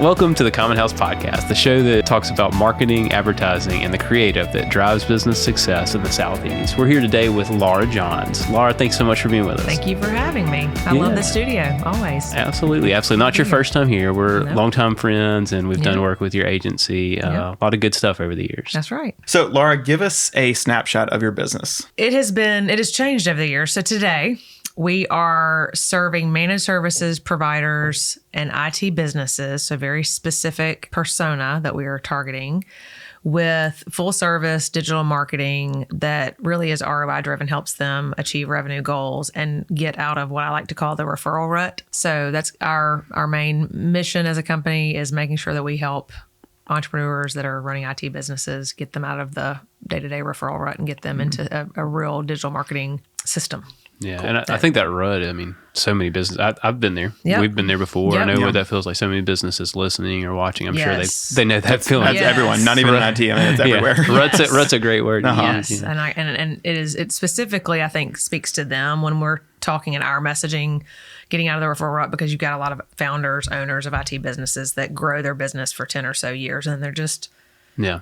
Welcome to the CommonHouse podcast, the show that talks about marketing, advertising, and the creative that drives business success in the Southeast. We're here today with Laura Johns. Laura, thanks so much for being with us. Thank you for having me. I love the studio, always. Absolutely. Not your first time here. We're longtime friends, and we've done work with your agency. A lot of good stuff over the years. That's right. So, Laura, give us a snapshot of your business. It has changed over the years. So today, we are serving managed services providers and IT businesses, so very specific persona that we are targeting, with full service digital marketing that really is ROI driven, helps them achieve revenue goals and get out of what I like to call the referral rut. So that's our main mission as a company, is making sure that we help entrepreneurs that are running IT businesses, get them out of the day-to-day referral rut and get them into a real digital marketing system. Yeah, cool. And I think that rut, so many businesses, I've been there. Yep. We've been there before. Yep. I know what that feels like. So many businesses listening or watching, I'm sure they know that feeling. That's everyone, not even in IT. It's everywhere. Rut's a great word. Yes, and it specifically, I think, speaks to them when we're talking in our messaging, getting out of the referral rut, because you've got a lot of founders, owners of IT businesses that grow their business for 10 or so years, and they're just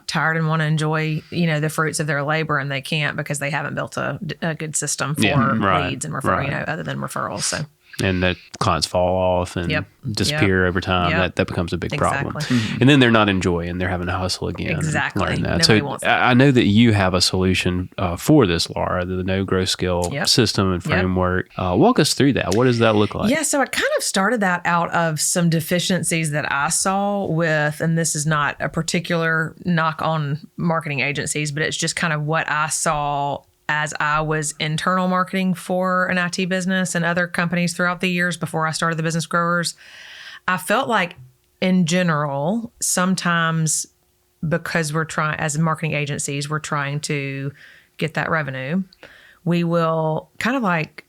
tired and want to enjoy, the fruits of their labor, and they can't because they haven't built a good system for leads and referral, other than referrals. So. And that clients fall off and disappear over time. That becomes a big problem. Mm-hmm. And then they're not enjoying. They're having to hustle again. Exactly. And learn that. Nobody wants that. I know that you have a solution for this, Laura, the no growth skill system and framework. Walk us through that. What does that look like? Yeah, so I kind of started that out of some deficiencies that I saw with, and this is not a particular knock on marketing agencies, but it's just kind of what I saw as I was internal marketing for an IT business and other companies throughout the years before I started the Business Growers. I felt like, in general, sometimes because we're trying, as marketing agencies, we're trying to get that revenue, we will kind of like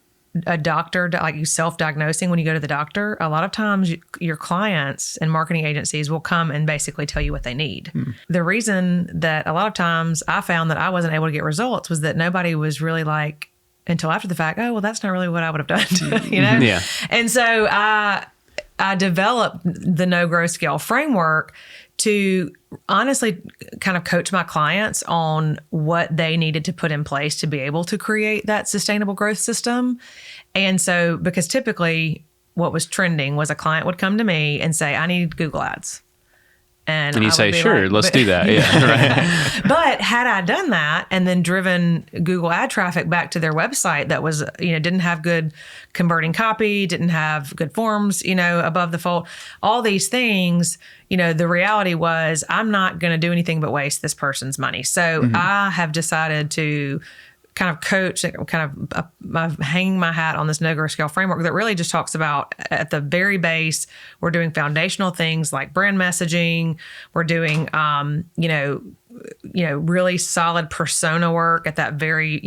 a doctor, like you self-diagnosing when you go to the doctor. A lot of times your clients and marketing agencies will come and basically tell you what they need. The reason that a lot of times I found that I wasn't able to get results was that nobody was really like, until after the fact, oh, well, that's not really what I would have done, Yeah. And so I developed the no growth scale framework to honestly kind of coach my clients on what they needed to put in place to be able to create that sustainable growth system. And so, because typically what was trending was a client would come to me and say, I need Google ads. And you say, sure, let's do that. Yeah, right. But had I done that and then driven Google ad traffic back to their website that was, didn't have good converting copy, didn't have good forms, above the fold, all these things, the reality was I'm not going to do anything but waste this person's money. So I have decided to kind of coach, hanging my hat on this no growth scale framework that really just talks about, at the very base, we're doing foundational things like brand messaging. We're doing, really solid persona work at that very,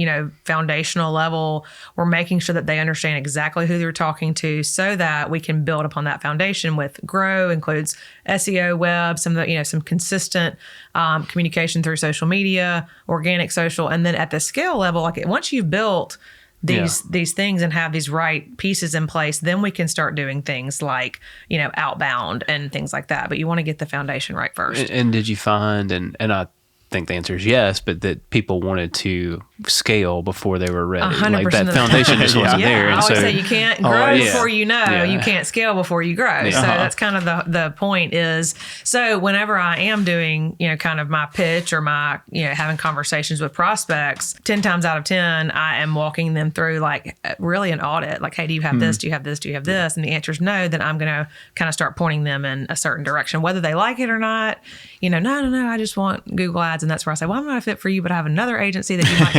foundational level. We're making sure that they understand exactly who they're talking to so that we can build upon that foundation with grow, includes SEO, web, some consistent communication through social media, organic social. And then at the scale level, like once you've built these things and have these right pieces in place, then we can start doing things like, outbound and things like that. But you want to get the foundation right first. And did you find, and I think the answer is yes, but that people wanted to scale before they were ready. 100% like that foundation just wasn't there. And I always say you can't grow before you know. You can't scale before you grow. Yeah. So that's kind of the point is, so whenever I am doing, kind of my pitch or my, having conversations with prospects, 10 times out of 10, I am walking them through like really an audit. Like, hey, do you have this? Do you have this? Do you have this? And the answer is no. Then I'm going to kind of start pointing them in a certain direction, whether they like it or not. No, I just want Google ads. And that's where I say, well, I'm not a fit for you, but I have another agency that you might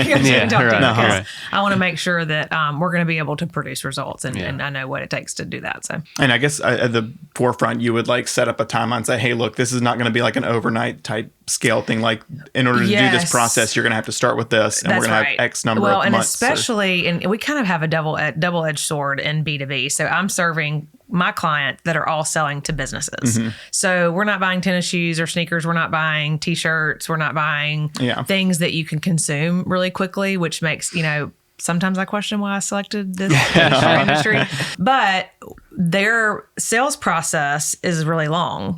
talk to, because I want to make sure that we're going to be able to produce results, and I know what it takes to do that. So, and I guess at the forefront, you would like set up a timeline and say, hey, look, this is not going to be like an overnight type scale thing. Like, in order to do this process, you're going to have to start with this, and we're going to have X number of months. And especially, and we kind of have a double-edged sword in B2B. So I'm serving my client that are all selling to businesses. So we're not buying tennis shoes or sneakers. We're not buying t-shirts. We're not buying things that you can consume really quickly, which makes, sometimes I question why I selected this industry. But their sales process is really long.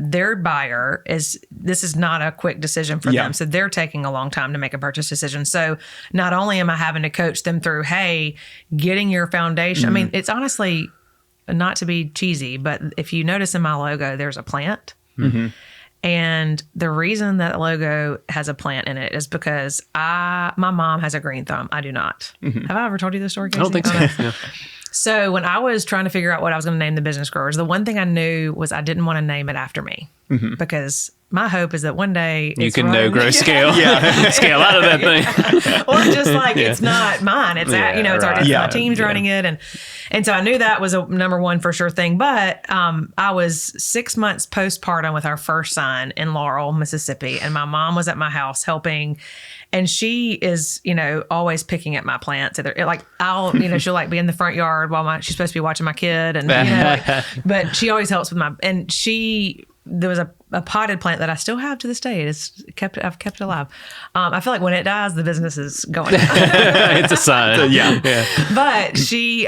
Their buyer this is not a quick decision for them. So they're taking a long time to make a purchase decision. So not only am I having to coach them through, hey, getting your foundation. I mean, it's honestly, not to be cheesy, but if you notice in my logo, there's a plant. And the reason that logo has a plant in it is because my mom has a green thumb. I do not. Have I ever told you this story, Casey? I don't think so. No. So when I was trying to figure out what I was going to name the business growers, the one thing I knew was I didn't want to name it after me because my hope is that one day you can grow scale, scale out of that thing, or just like it's not mine. It's it's my team's running it, and so I knew that was a number one for sure thing. But I was 6 months postpartum with our first son in Laurel, Mississippi, and my mom was at my house helping. And she is, always picking at my plants. She'll like be in the front yard while she's supposed to be watching my kid, and but she always helps with there was a potted plant that I still have to this day. I've kept it alive. I feel like when it dies, the business is going. It's a sign. But she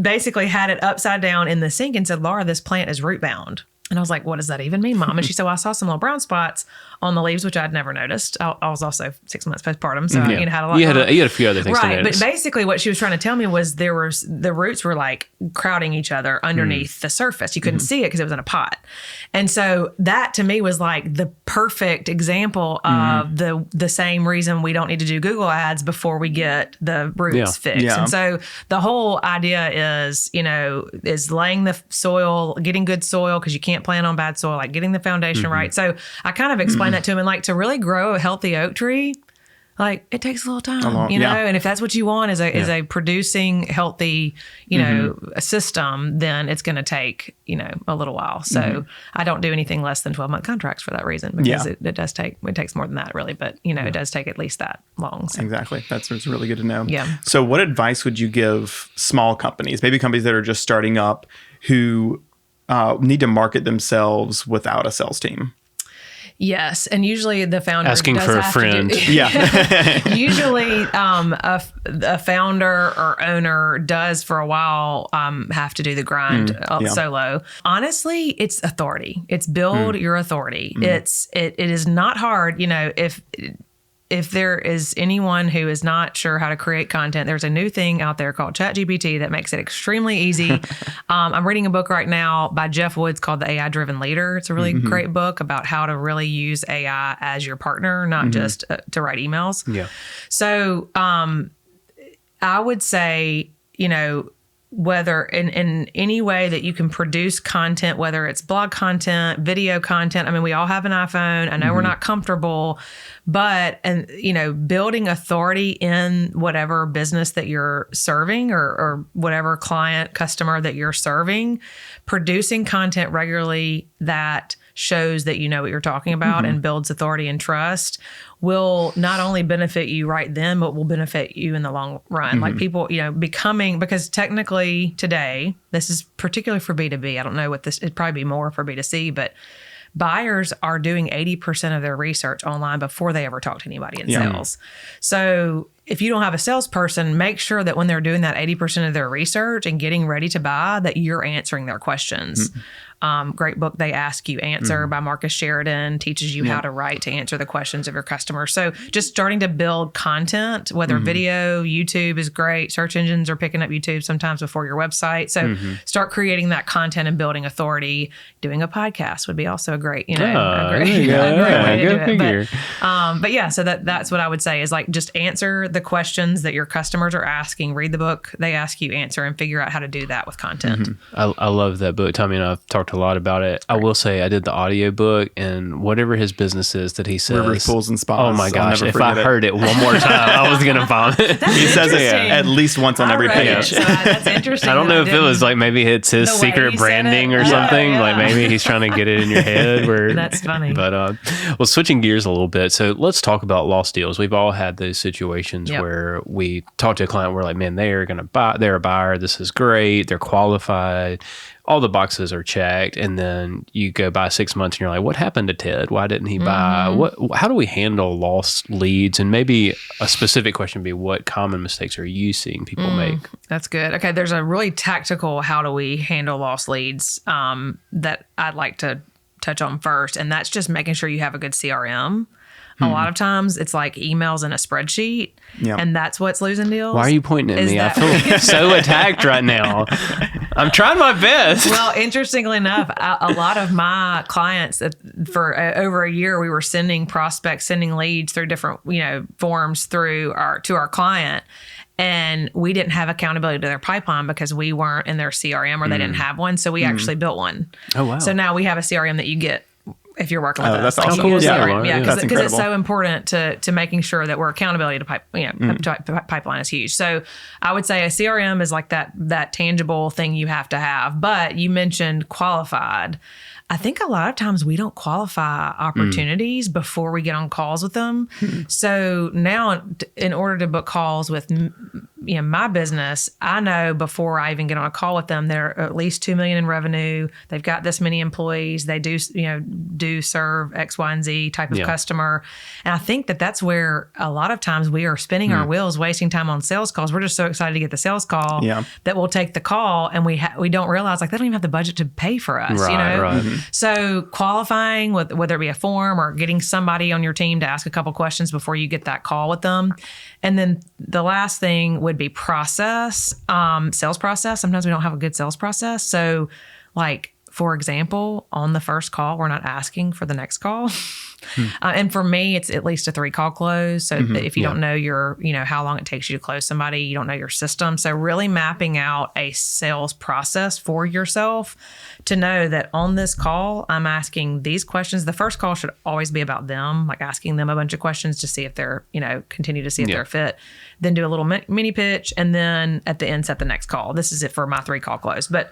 basically had it upside down in the sink and said, "Laura, this plant is root bound." And I was like, what does that even mean, Mom? And she said, well, I saw some little brown spots on the leaves, which I'd never noticed. I was also 6 months postpartum, so I had a lot. You had a few other things to notice. But basically what she was trying to tell me was the roots were like crowding each other underneath the surface. You couldn't see it because it was in a pot. And so that to me was like the perfect example of the same reason we don't need to do Google ads before we get the roots fixed. Yeah. And so the whole idea is laying the soil, getting good soil, because you can't plant on bad soil, like getting the foundation right. So I kind of explained that to him, and like to really grow a healthy oak tree, like it takes a little time, you know, and if that's what you want is a producing healthy, a system, then it's going to take, a little while. So I don't do anything less than 12-month contracts for that reason, because it takes more than that really, but it does take at least that long. So. Exactly. It's really good to know. Yeah. So what advice would you give small companies, maybe companies that are just starting up, who need to market themselves without a sales team? Yes, and usually the founder asking for a friend. Usually, a founder or owner does for a while have to do the grind solo. Honestly, it's authority. It's build your authority. It is not hard. If there is anyone who is not sure how to create content, there's a new thing out there called ChatGPT that makes it extremely easy. I'm reading a book right now by Jeff Woods called The AI-Driven Leader. It's a really great book about how to really use AI as your partner, not just to write emails. Yeah. So I would say, whether in any way that you can produce content, whether it's blog content, video content. I mean, we all have an iPhone. I know we're not comfortable, but, building authority in whatever business that you're serving or whatever customer that you're serving, producing content regularly that shows that you know what you're talking about and builds authority and trust will not only benefit you right then, but will benefit you in the long run. Like people, because technically today, this is particularly for B2B. I don't know it'd probably be more for B2C, but buyers are doing 80% of their research online before they ever talk to anybody in sales. So if you don't have a salesperson, make sure that when they're doing that 80% of their research and getting ready to buy, that you're answering their questions. Great book, They Ask You Answer by Marcus Sheridan, teaches you how to write to answer the questions of your customers. So just starting to build content, whether video, YouTube is great. Search engines are picking up YouTube sometimes before your website. So start creating that content and building authority. Doing a podcast would be also a great, a great way to do it. But yeah, so that's what I would say is like just answer the questions that your customers are asking. Read the book, They Ask You Answer, and figure out how to do that with content. I love that book. Tommy and I've talked a lot about it. I will say I did the audio book, and whatever his business is that he says, Rivers, Pools, and Spas. Oh my gosh, if I heard it one more time, I was gonna vomit. He says it at least once on every page. So that's interesting. I don't know if it was like maybe it's his secret branding or something. Like maybe he's trying to get it in your head. That's funny. But well, switching gears a little bit. So let's talk about lost deals. We've all had those situations times where we talk to a client, we're like, man, they're going to buy, they're a buyer. This is great. They're qualified. All the boxes are checked. And then you go by 6 months and you're like, what happened to Ted? Why didn't he buy? How do we handle lost leads? And maybe a specific question would be, what common mistakes are you seeing people make? That's good. Okay. There's a really tactical, how do we handle lost leads that I'd like to touch on first. And that's just making sure you have a good CRM. A lot of times it's like emails in a spreadsheet, and that's what's losing deals. Why are you pointing at me? I feel so attacked right now. I'm trying my best. Well, interestingly enough, a lot of my clients for over a year, we were sending leads through different, forms to our client. And we didn't have accountability to their pipeline because we weren't in their CRM or they didn't have one. So we actually built one. Oh, wow. So now we have a CRM that you get if you're working with us. That's awesome. Because it's so important to making sure that we're accountability to pipeline is huge. So I would say a CRM is like that tangible thing you have to have. But you mentioned qualified. I think a lot of times we don't qualify opportunities before we get on calls with them. So now in order to book calls with my business, I know before I even get on a call with them, they're at least $2 million in revenue. They've got this many employees. They do serve X, Y, and Z type of customer. And I think that's where a lot of times we are spinning our wheels, wasting time on sales calls. We're just so excited to get the sales call that we'll take the call and we don't realize like they don't even have the budget to pay for us, Right. So qualifying, whether it be a form or getting somebody on your team to ask a couple questions before you get that call with them. And then the last thing would be process, sales process. Sometimes we don't have a good sales process. So like, for example, on the first call, we're not asking for the next call. And for me, it's at least a 3-call close. So if you don't know how long it takes you to close somebody, you don't know your system. So really mapping out a sales process for yourself to know that on this call, I'm asking these questions. The first call should always be about them, like asking them a bunch of questions to see if they're, continue to see if they're fit. Then do a little mini pitch. And then at the end, set the next call. This is it for my 3-call close. But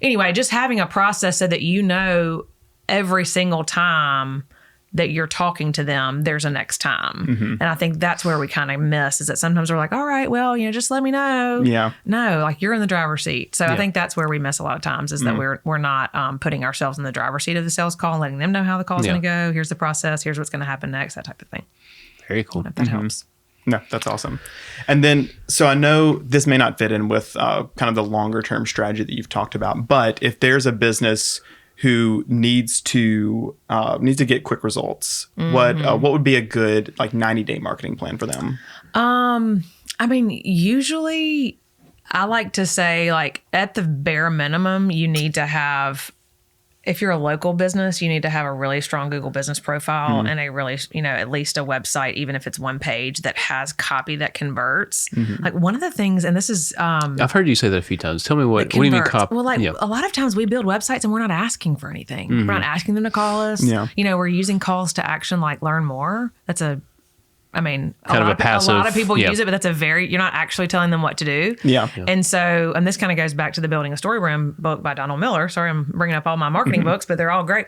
anyway, just having a process so that every single time that you're talking to them, there's a next time. And I think that's where we kind of miss is that sometimes we're like, all right, well, just let me know. Yeah. No, like you're in the driver's seat. So I think that's where we miss a lot of times is that we're not putting ourselves in the driver's seat of the sales call and letting them know how the call's going to go. Here's the process. Here's what's going to happen next, that type of thing. Very cool. If that helps. No, that's awesome. And then, so I know this may not fit in with kind of the longer term strategy that you've talked about, but if there's a business who needs to get quick results, what would be a good 90-day marketing plan for them? Usually I like to say at the bare minimum, you need to have, if you're a local business, you need to have a really strong Google business profile and a really, at least a website, even if it's one page that has copy that converts. Like one of the things, and this is... I've heard you say that a few times. Tell me what do you mean copy? Well, a lot of times we build websites and we're not asking for anything. We're not asking them to call us. Yeah. We're using calls to action like learn more. That's a passive. A lot of people use it, but you're not actually telling them what to do. Yeah. And so, and this kind of goes back to the Building a Story Room book by Donald Miller. Sorry, I'm bringing up all my marketing books, but they're all great.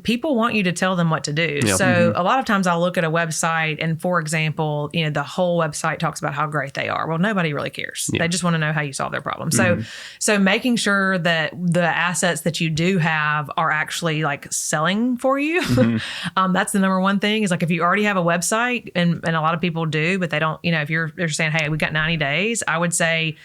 People want you to tell them what to do. Yep. So a lot of times I'll look at a website and, for example, the whole website talks about how great they are. Well, nobody really cares. They just want to know how you solve their problem. So making sure that the assets that you do have are actually selling for you. That's the number one thing is if you already have a website, and a lot of people do, but they don't, if they're saying, hey, we got 90 days, I would say,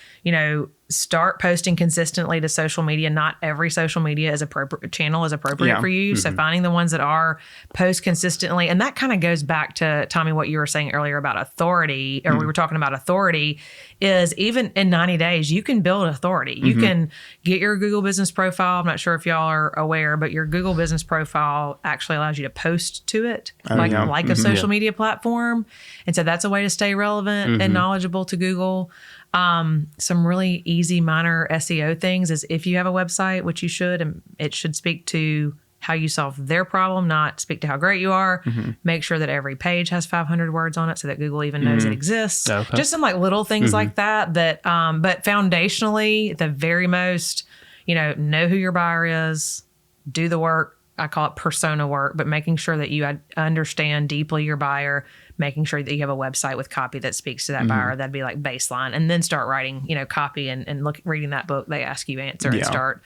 start posting consistently to social media. Not every social media is appropriate for you. So finding the ones that are, post consistently. And that kind of goes back to, Tommy, what you were saying earlier about authority, or we were talking about authority, is even in 90 days, you can build authority. You can get your Google business profile. I'm not sure if y'all are aware, but your Google business profile actually allows you to post to it, like a social media platform. And so that's a way to stay relevant and knowledgeable to Google. Some really easy minor SEO things is if you have a website, which you should, and it should speak to how you solve their problem, not speak to how great you are. Make sure that every page has 500 words on it so that Google even knows it exists. Okay. Just some little things like that, but foundationally, at the very most, know who your buyer is, do the work, I call it persona work, but making sure that you understand deeply your buyer, making sure that you have a website with copy that speaks to that buyer. That'd be like baseline. And then start writing, copy and reading that book they ask you answer and start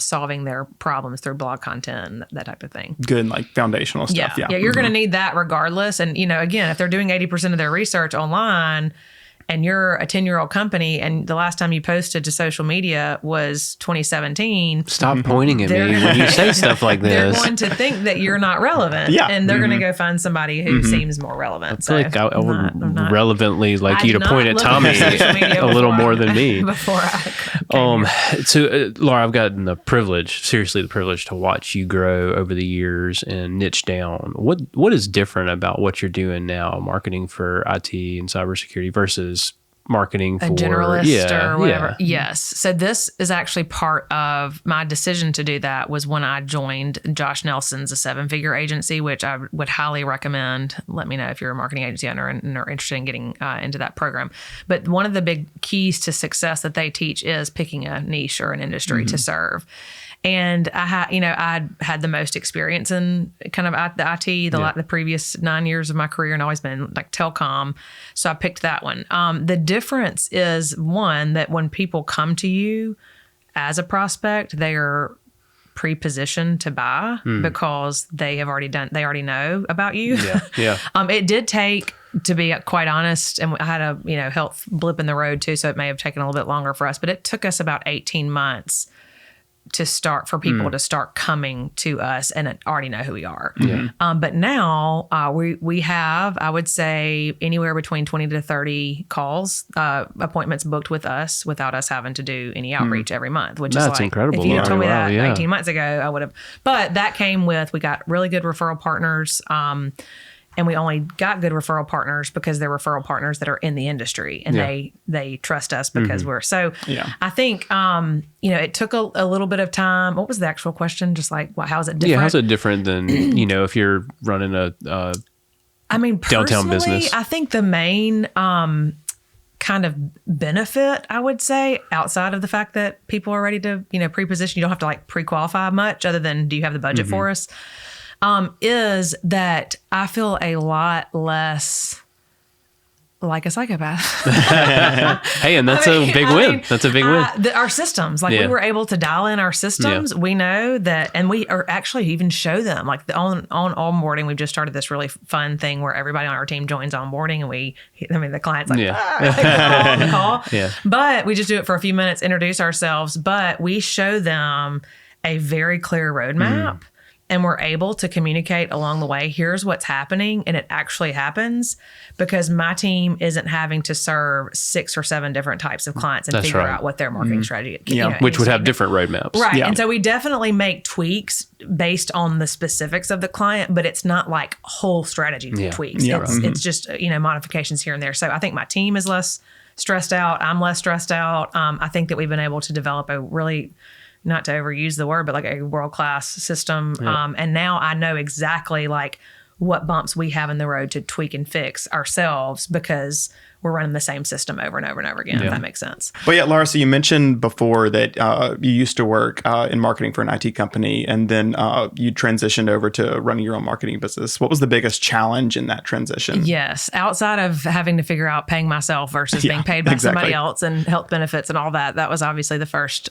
solving their problems through blog content and that type of thing. Good, like foundational stuff. Yeah, you're going to need that regardless. And, again, if they're doing 80% of their research online, and you're a 10-year-old company and the last time you posted to social media was 2017. Stop pointing at me when you say stuff like this. They're going to think that you're not relevant. Yeah. And they're going to go find somebody who seems more relevant. I feel like I would relevantly like you to point at Tommy a little more than me. Before I So, Laura, I've gotten the privilege to watch you grow over the years and niche down. What is different about what you're doing now, marketing for IT and cybersecurity versus marketing for a generalist or whatever. Yeah. Yes. So this is actually part of my decision to do that was when I joined Josh Nelson's a 7-figure agency, which I would highly recommend. Let me know if you're a marketing agency owner and are interested in getting into that program. But one of the big keys to success that they teach is picking a niche or an industry to serve. And I had the most experience in kind of the IT, the previous 9 years of my career, and always been like telecom. So I picked that one. The difference is one that when people come to you as a prospect, they are pre-positioned to buy because they already know about you. Yeah. It did take, to be quite honest, and I had a health blip in the road too, so it may have taken a little bit longer for us, but it took us about 18 months for people to start coming to us and already know who we are. Yeah. But now we have, I would say, anywhere between 20 to 30 calls, appointments booked with us without us having to do any outreach every month, which is like, incredible. if you had told me that Wow, 18 months ago, I would have. But that came with, we got really good referral partners. And we only got good referral partners because they're referral partners that are in the industry and they trust us because we're so. Yeah. I think it took a little bit of time. What was the actual question? Just like, how is it different? Yeah, how's it different than if you're running a downtown business? I think the main kind of benefit, I would say, outside of the fact that people are ready to pre-position, you don't have to like pre-qualify much other than do you have the budget for us. Is that I feel a lot less like a psychopath. Hey, and that's a big win. That's a big win. Our systems, we were able to dial in our systems. We know that, and we are actually even show them on onboarding. We've just started this really fun thing where everybody on our team joins onboarding, and the client's like, on the call. Yeah. But we just do it for a few minutes, introduce ourselves, but we show them a very clear roadmap. And we're able to communicate along the way. Here's what's happening. And it actually happens because my team isn't having to serve 6 or 7 different types of clients and figure out what their marketing strategy is. Which would have different roadmaps. Right. Yeah. And so we definitely make tweaks based on the specifics of the client, but it's not like whole strategy tweaks. Yeah. It's just, modifications here and there. So I think my team is less stressed out. I'm less stressed out. I think that we've been able to develop a really, not to overuse the word, but like a world-class system. And now I know exactly what bumps we have in the road to tweak and fix ourselves because we're running the same system over and over and over again, if that makes sense. But yeah, Laura, so you mentioned before that you used to work in marketing for an IT company and then you transitioned over to running your own marketing business. What was the biggest challenge in that transition? Yes. Outside of having to figure out paying myself versus being paid by somebody else and health benefits and all that, that was obviously the first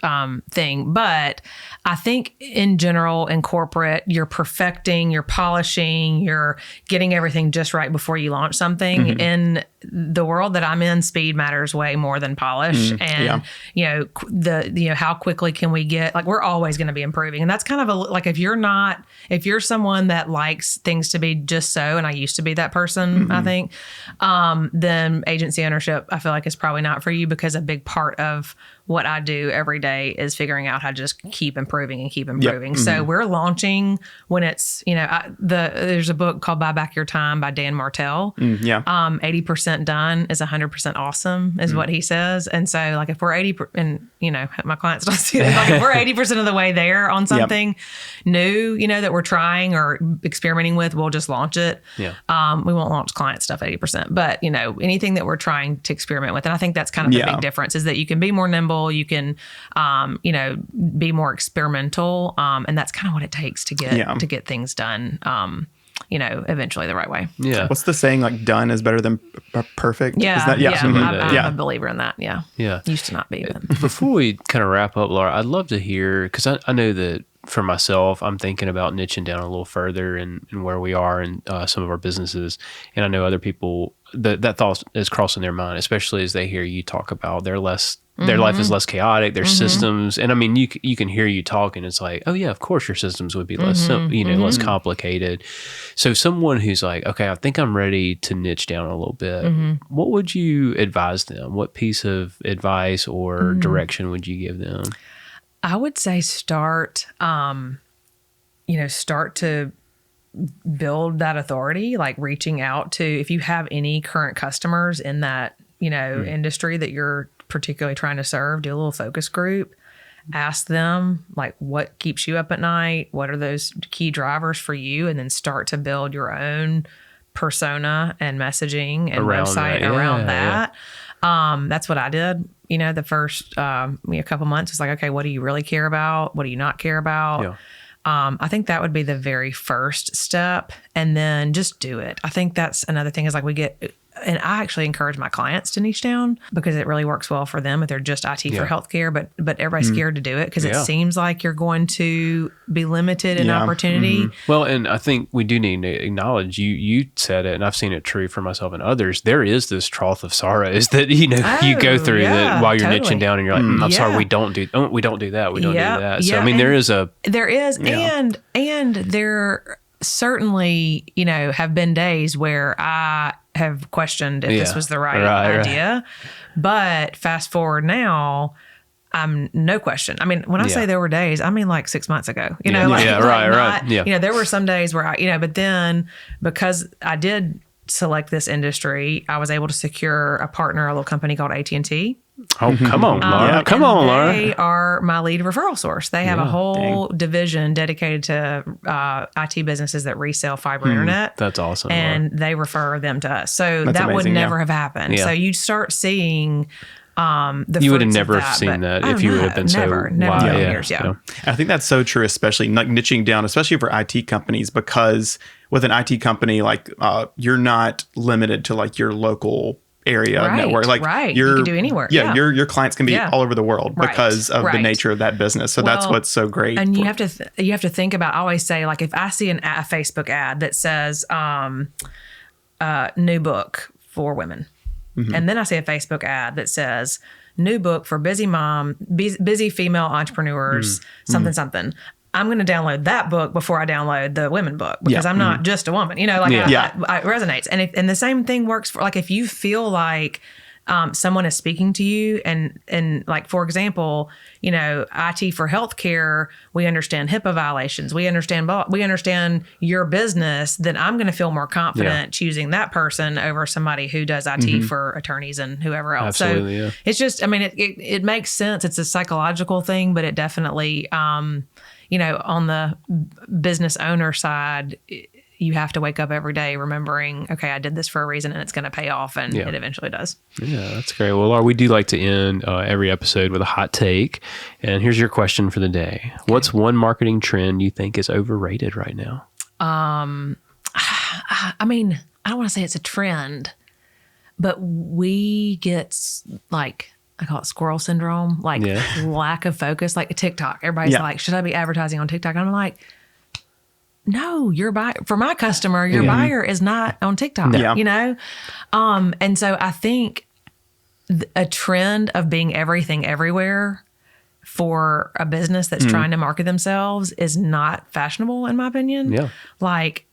thing. But I think in general, in corporate, you're perfecting, you're polishing, you're getting everything just right before you launch something. In the world that I'm in, speed matters way more than polish. And, how quickly can we get, we're always going to be improving. And that's kind of if you're someone that likes things to be just so, and I used to be that person, I think, then agency ownership, I feel like is probably not for you because a big part of what I do every day is figuring out how to just keep improving and keep improving. So we're launching when it's, there's a book called Buy Back Your Time by Dan Martell. 80% done is 100% awesome is what he says. And so if we're 80, and my clients don't see that, if we're 80% of the way there on something new, that we're trying or experimenting with, we'll just launch it. We won't launch client stuff 80%, but anything that we're trying to experiment with. And I think that's kind of the big difference is that you can be more nimble. gamble. You can, be more experimental. And that's kind of what it takes to get things done. Eventually the right way. Yeah. What's the saying? Like, done is better than perfect. Yeah. Is that, I'm a believer in that. Yeah. Yeah. Used to not be. But. Before we kind of wrap up, Laura, I'd love to hear, because I know that for myself, I'm thinking about niching down a little further in where we are in some of our businesses. And I know other people, that thought is crossing their mind, especially as they hear you talk about their life is less chaotic, their systems. And I mean, you can hear you talk and it's like, oh yeah, of course your systems would be less, less complicated. So someone who's like, okay, I think I'm ready to niche down a little bit. What would you advise them? What piece of advice or direction would you give them? I would say start to build that authority, like reaching out to, if you have any current customers in that, industry that you're particularly trying to serve, do a little focus group, ask them like what keeps you up at night, what are those key drivers for you, and then start to build your own persona and messaging and website around that. That's what I did. The first couple months was like, okay, what do you really care about? What do you not care about? Yeah. I think that would be the very first step, and then just do it. I think that's another thing is like and I actually encourage my clients to niche down because it really works well for them if they're just IT for healthcare, but everybody's scared to do it because it seems like you're going to be limited in opportunity. Well, and I think we do need to acknowledge, you said it, and I've seen it true for myself and others. There is this trough of sorrows that, you go through that while you're niching down and you're like, I'm sorry, we don't do that. We don't do that. So, I mean, there is, and there certainly, have been days where I have questioned if this was the right idea. But fast forward now, I'm no question. I mean, when I say there were days, I mean like 6 months ago, right. Yeah. There were some days where but then because I did select this industry, I was able to secure a partner, a little company called AT&T. Oh, come on, Laura. Come on, Laura. They are my lead referral source. They have a whole division dedicated to IT businesses that resell fiber internet. That's awesome. And they refer them to us. So That's that amazing, would never have happened. Yeah. So you'd start seeing you would have never seen that if you would have been never in years. Yeah. I think that's so true, especially like niching down, especially for IT companies, because with an IT company, like you're not limited to like your local area network. Like you can do anywhere. Yeah. Your clients can be all over the world because of the nature of that business. So that's what's so great. And you have to think about, I always say, like if I see a Facebook ad that says new book for women, and then I see a Facebook ad that says new book for busy female entrepreneurs, something. I'm going to download that book before I download the women book because I'm not just a woman, it resonates. And the same thing works for, like, if you feel like someone is speaking to you and like, for example, IT for healthcare, we understand HIPAA violations. We understand your business, then I'm going to feel more confident choosing that person over somebody who does IT for attorneys and whoever else. Absolutely, it's just, I mean, it makes sense. It's a psychological thing, but it definitely, on the business owner side, you have to wake up every day remembering, okay, I did this for a reason and it's going to pay off, and it eventually does. Yeah, that's great. Well, Laura, we do like to end every episode with a hot take. And here's your question for the day. Okay. What's one marketing trend you think is overrated right now? I mean, I don't want to say it's a trend, but we get like, I call it squirrel syndrome, like lack of focus, like TikTok. Everybody's like, should I be advertising on TikTok? And I'm like, no, your buyer, for my customer, your buyer is not on TikTok, And so I think a trend of being everything everywhere for a business that's trying to market themselves is not fashionable, in my opinion. Yeah. Like,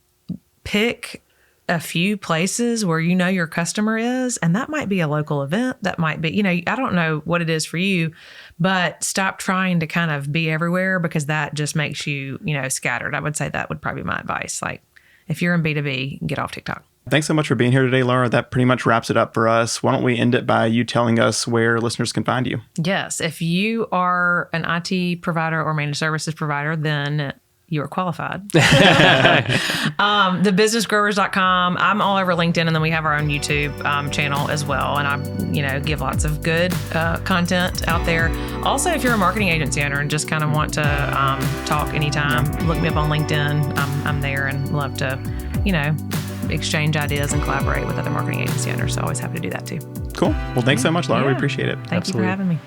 pick a few places where your customer is, and that might be a local event. That might be, I don't know what it is for you, but stop trying to kind of be everywhere because that just makes you, scattered. I would say that would probably be my advice. Like, if you're in B2B, get off TikTok. Thanks so much for being here today, Laura. That pretty much wraps it up for us. Why don't we end it by you telling us where listeners can find you? Yes. If you are an IT provider or managed services provider, then you are qualified. Thebusinessgrowers.com. I'm all over LinkedIn, and then we have our own YouTube channel as well. And I, give lots of good content out there. Also, if you're a marketing agency owner and just kind of want to talk anytime, look me up on LinkedIn. I'm there and love to, exchange ideas and collaborate with other marketing agency owners. So always happy to do that too. Cool. Well, thanks so much, Laura. We appreciate it. Thank you for having me.